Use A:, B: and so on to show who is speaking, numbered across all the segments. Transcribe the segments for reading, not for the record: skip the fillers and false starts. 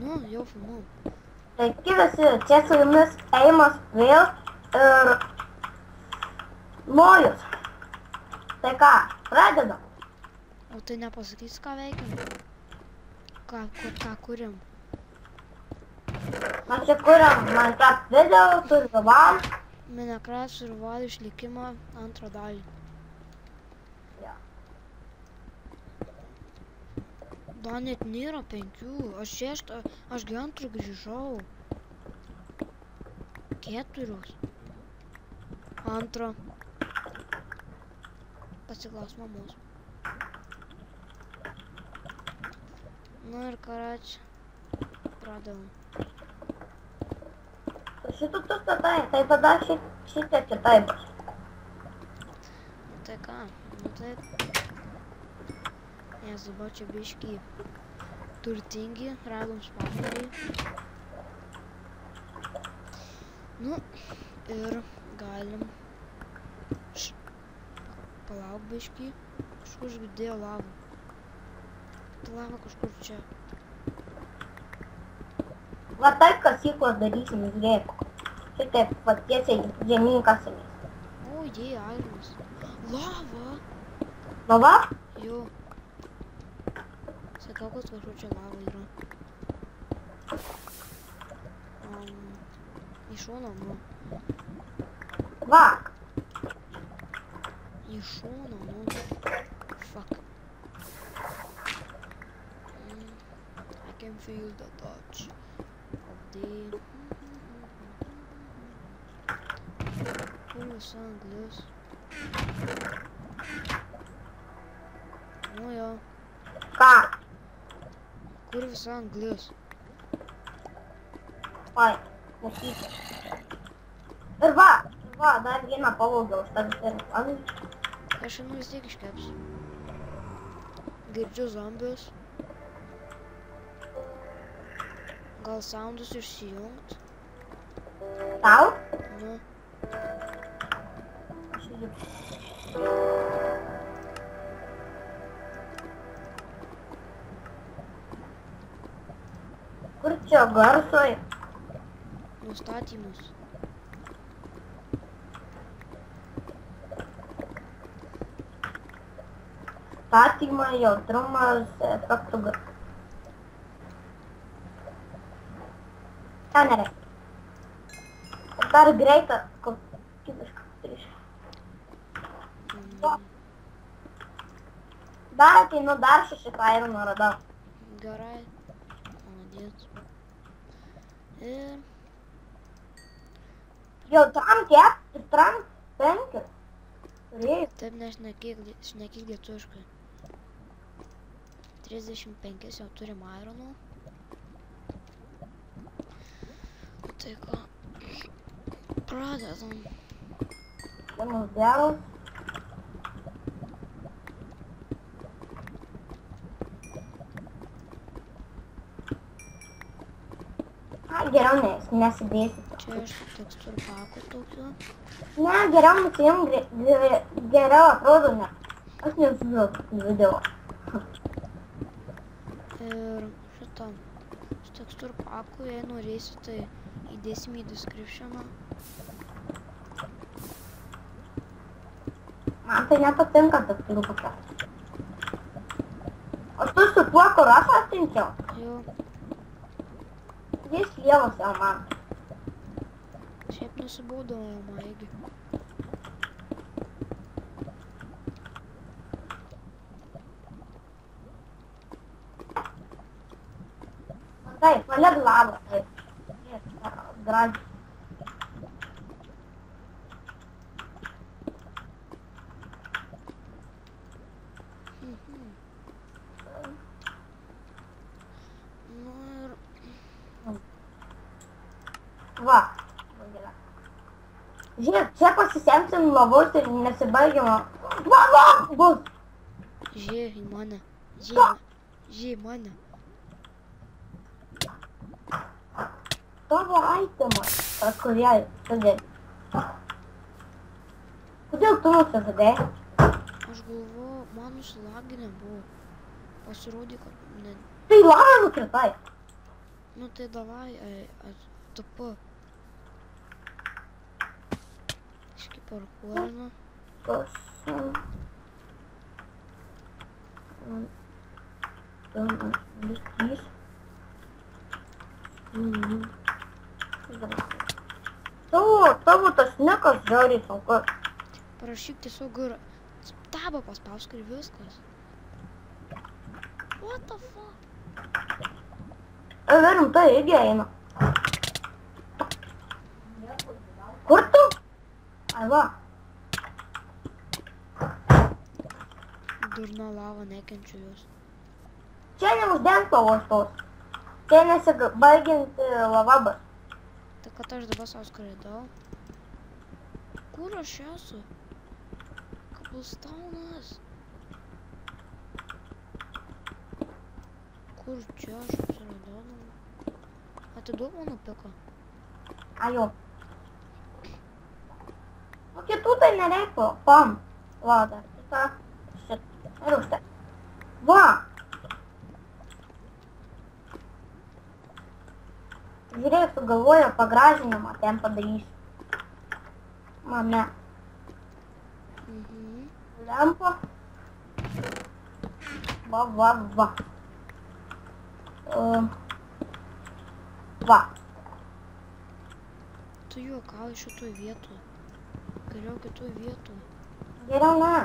A: Nu, jau filmuoju.
B: Sveiki visi, čia su jumis Eimas vėl ir Nojus. Tai ką, pradedam.
A: O tai nepasakys, ką veikiam? Ką kuriam?
B: Mes čia kuriam Minecraft video, survival.
A: Minecraft survival išlikimą antrą dalį.
B: Jo.
A: Dar net nėra 5, aš 6, aš gi antrą grįžau. 4. Antrą. Pasiklaus mamos. Nu ir karač. Pradedam.
B: Šitų tu statai, tai tada šitie kitaip bus.
A: Nu tai ką, nu taip. Nes dabar čia biškį turtingi, radom spawnerį. Nu ir galim palauk biškį. Kažkur žvidėjo lavą. Ta lava kažkur čia.
B: Va taip kasyklos darysim, žiūrėk. Šitaip va tiesiai žemyn kasimės.
A: O, jei, airis. Lava!
B: Lava?
A: Jo. Sakau, kad kažkur čia lava yra. Į šoną, nu.
B: Va.
A: Į šoną, nu. Fuck. I can feel the touch of the... Kur visa anglis? Nu jo.
B: Ką?
A: Kur visa anglis?
B: Oi, matyti. Ir va, dar vieną pavogiau, už tą visą.
A: Aš šiandien vis tiek iškepsiu. Girdžiu zombius. Gal soundus išsijungt?
B: Tau?
A: Nu. Kur čia garsoj? Nustatymus.
B: Statymai, jautrumas, efektų garsoj. Ką nereikia. Dar greitą kokybišką trišą. Dar ateinu, dar 6 ironų radau.
A: Gerai. Молодец. Ir...
B: Jau tram 4 ir tram 5. Turėjai.
A: Taip nešnekėk lietuviškai. 35 jau turim ironų. Tai ką? Pradedam.
B: Vienas geras. Geriau nesidėsit.
A: Čia aš tekstur paku tokiu.
B: Ne, geriau nusiim, geriau atrodo, ne. Aš nežiūrėjau tokių video.
A: Ir šitą tekstur paku, jei norėsi, tai įdėsim į descriptioną.
B: Man tai nepatinka tekstūrų pakas. O tu su tuo, kur aš atinčiau?
A: Jo.
B: Jis lievas jau man.
A: Šiaip nusibūdavo jau maigi.
B: Taip, paleg lavą, taip. Gražiai.
A: Nu ir...
B: Va. Žiūrėk, čia pasisemsim lavos ir nesibaigiamo. Va, bus.
A: Žiūrėk į mane. Žiūrėk į mane.
B: Tavo itemas, kurie sudėti. Kodėl tu nusižadėjai?
A: Aš galvoju, man nusilaginė buvo. Pasirodė, kad ne...
B: Tai lavą nukritai.
A: Nu tai davai, tupu. Iški parkuorinu.
B: Tos. Trys. Tavo tas nekas žiauriai sunkus.
A: Parašyk tiesiog ir tabą paspausk ir viskas. What the fuck?
B: Rimtai irgi eina. Kur tu? Ai va.
A: Durna lava, nekenčiu jos.
B: Čia neuždenk lavos tos. Čia nesibaigianti lava bus.
A: Tai kad aš dabar savo skraidau. Kur aš esu? Kablstaunas. Kur čia aš apsiradau? Atiduok mano piką.
B: Ajo. O kitų tai nereiktų. Pam. Va, dar kita. Šit. Ir už tai. Va. Žiūrėk, sugalvojo pagražinimą, ten padarysiu. Mane. Lempa. Va. Va.
A: Tu juokauji šitoj vietoj. Geriau kitoj vietoj.
B: Geriau ne.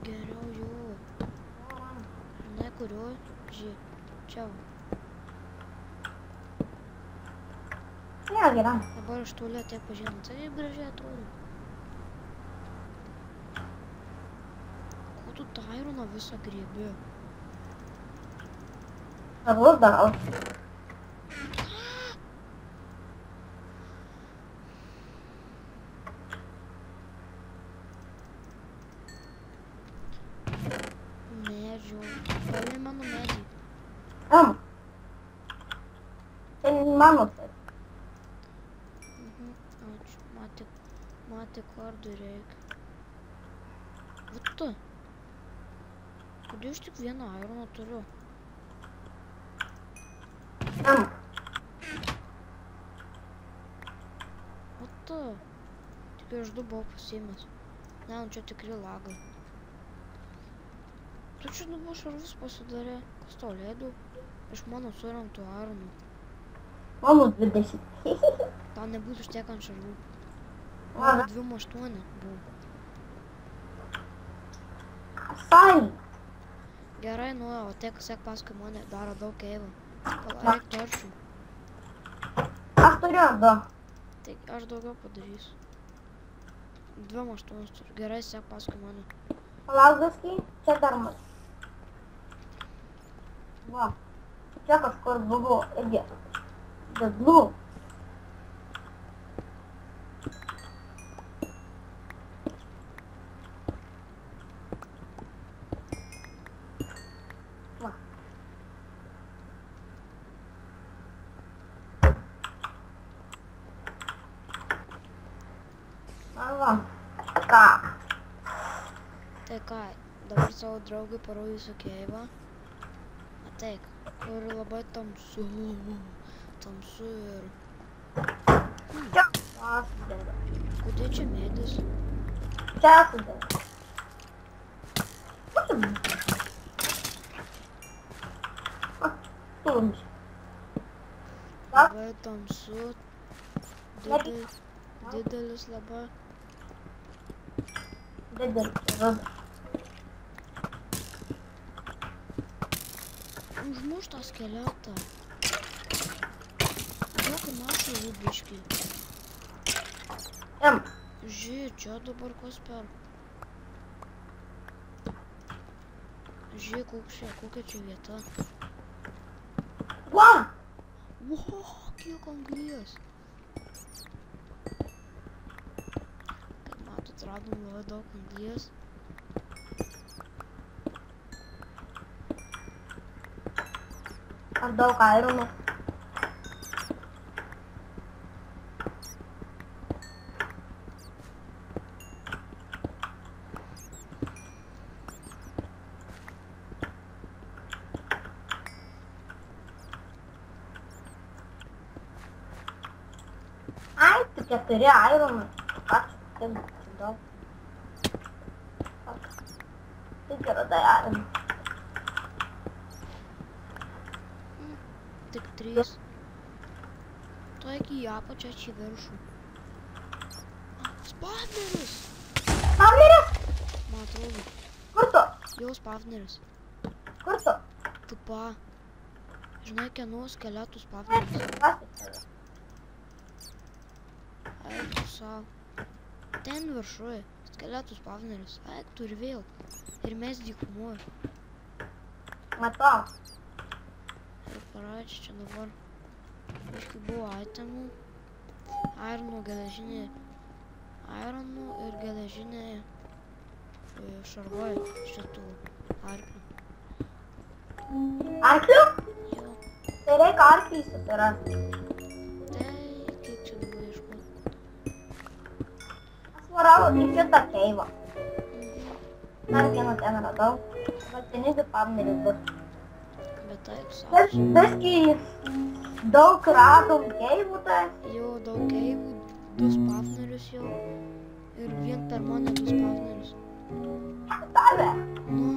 A: Geriau jau. Žinai, kurioj? Čia.
B: Ne, geriau.
A: Dabar iš toli tiek pažinau. Taip gražiai atrodo. Ko tu tą ironą visą griebi?
B: Savus darau.
A: Medžių. Paėmė mano medį.
B: Čia mano tai.
A: Ačiū. Matė kardų reikia. Vat tu. Kodėl aš tik vieną ironą turiu? Vat tu. Tik aš du buvau pasiėmęs. Ne, nu čia tikri lagai. Tu čia dabar šarvus pasidarė. Kas tau leido? Iš mano surinktų ironų.
B: Mano 20.
A: Tau nebūtų tiek ant šarvų.
B: Mano
A: 2,8 buvo.
B: Sai.
A: Gerai, nu, o tiek sek paskui mane daro daug keivų. Reik torčių.
B: Aš turiu 2.
A: Tai aš daugiau padarysiu. 2,8 turiu. Gerai, sek paskui mane.
B: Palauk biskį, čia dar mus. Va. Čia kažkur buvo irgi. Dedlu. Va. Va. Ką?
A: Tai ką, dabar savo draugui parodysiu keivą. Ateik, kur labai tamsu. Tamsu ir...
B: Čia. Sudeda.
A: Kodėl čia medis?
B: Čia sudeda. Turms.
A: Labai tamsu. Didelis labai.
B: Didelis. Rudas.
A: Užmuš tą skeletą. Duokai mašai rūbiškį. Žiūrėk, čia dabar kas per. Žiūrėk, kokia čia vieta.
B: Va!
A: Wow, kiek anglies. Kaip matot, radom labai daug anglies.
B: Aš daug ironų. 4 ironų. Ačiū, taip daug. Tik yra tai ironų.
A: Tik 3. Taigi į apačią čia į viršų. Spawneris!
B: Spawneris?
A: Man atrodo.
B: Kur tu?
A: Jau spawneris.
B: Kur tu?
A: Tupa. Žinai, kieno skeletų spawneris.
B: Pasitėlė.
A: Eik tu savo. Ten viršuje. Skeletų spawneris. Eik tu ir vėl. Ir mes dykumoju.
B: Matau.
A: Ir paraidžiu čia dabar. Aiškiai buvo itemų. Ironų, geležinė. Ironų ir geležinė šarvoja šitų arklių.
B: Arklių?
A: Jo.
B: Tai reikia arklį susirasti.
A: Tai kiek čia dabar ieškoti?
B: Aš varau į kitą keivą. Dar vieną ten radau. Valtinis spawneris bus.
A: Bet taip savo.
B: Viskį daug radom keivų tai.
A: Jau daug keivų, 2 spawnerius jau. Ir vien per mane 2 spawnerius.
B: Tave.
A: Nu.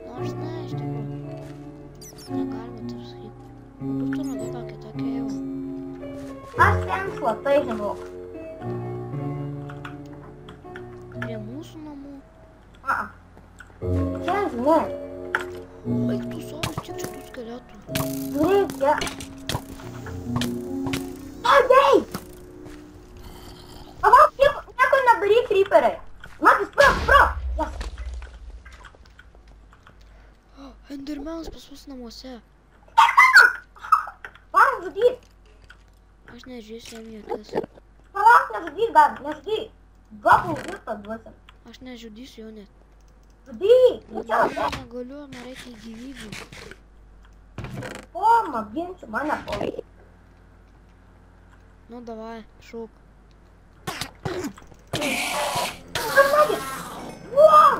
A: Nors ne, iš tikrųjų. Negalima taip sakyti. Kur tu radai tą kitą keivą?
B: Aš ten slaptai žinau.
A: Prie mūsų namų.
B: Čia žinai.
A: Eik tu savo, kiek čia tų skeletų.
B: Reikia. Padėj! Palauk, nieko nedaryk, creeperiai. Magis, pro! Yes.
A: Endermanas pas mus namuose.
B: Varom žudyt.
A: Aš nežiūrėsiu jam jokias.
B: Palauk, nežudyk dar, nežudyk. Gabų visą duosim.
A: Aš nežudysiu jo net.
B: Žudyk, nu čia
A: Ne,
B: labai.
A: negaliu, man reikia gyvybių.
B: Poma, ginčiu mane palaik.
A: Nu, davai, šauk.
B: Magis! Wow!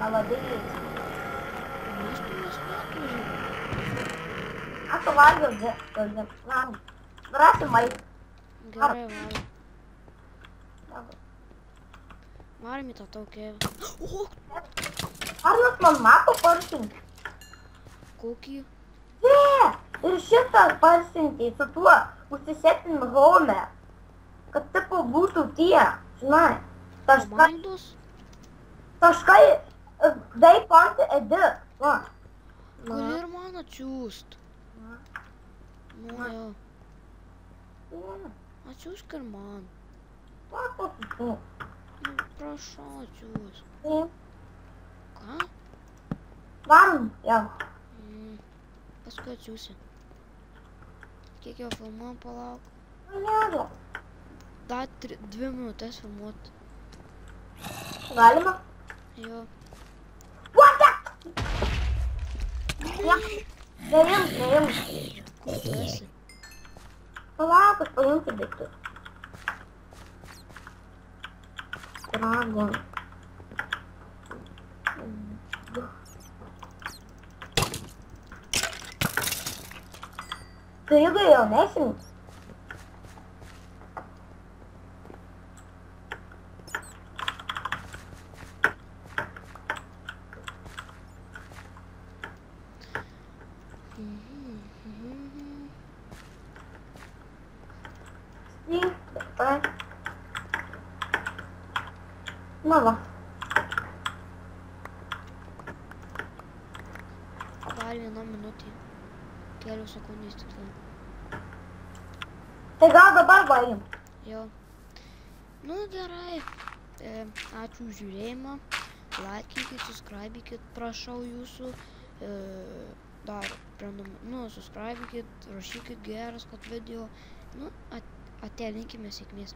B: Молодец.
A: Mes neturim.
B: Aš suvalgiau dėl man. Rasim maistą.
A: Gerai, varom. Varom į tą taukėvę. O,
B: Arnas man mapą parsiuntė.
A: kokį?
B: Ne, ir šitą parsiuntė su tuo užsisetin home. Kad tipo būtų tie, žinai,
A: Komandos?
B: taškai veipant edit. Va.
A: Gali ir man atsiųst. Nu, jau. Atsiųsk ir man.
B: Va, tu.
A: Nu, prašau, atsiųsk. Ką?
B: Varom, jau.
A: Paskui atsiųsi. Kiek jau filmuojam, palauk.
B: Nežinau.
A: Dar 2 minutės filmuot.
B: Galima?
A: Jo.
B: What the? Ne. Neimk.
A: Kur tu esi?
B: Palauk, aš paimsiu daiktus. Dragon. Tu jeigu jau nesimins. Na va.
A: Dar 1 minutė. Kelios sekundės tiksliau.
B: Tai gal dabar baigim.
A: Jo. Nu gerai. Ačiū už žiūrėjimą. Laikykit, subscribykit, prašau jūsų. Dar subscribykit, rašykit geras, kad video. Nu, ate linkime sėkmės.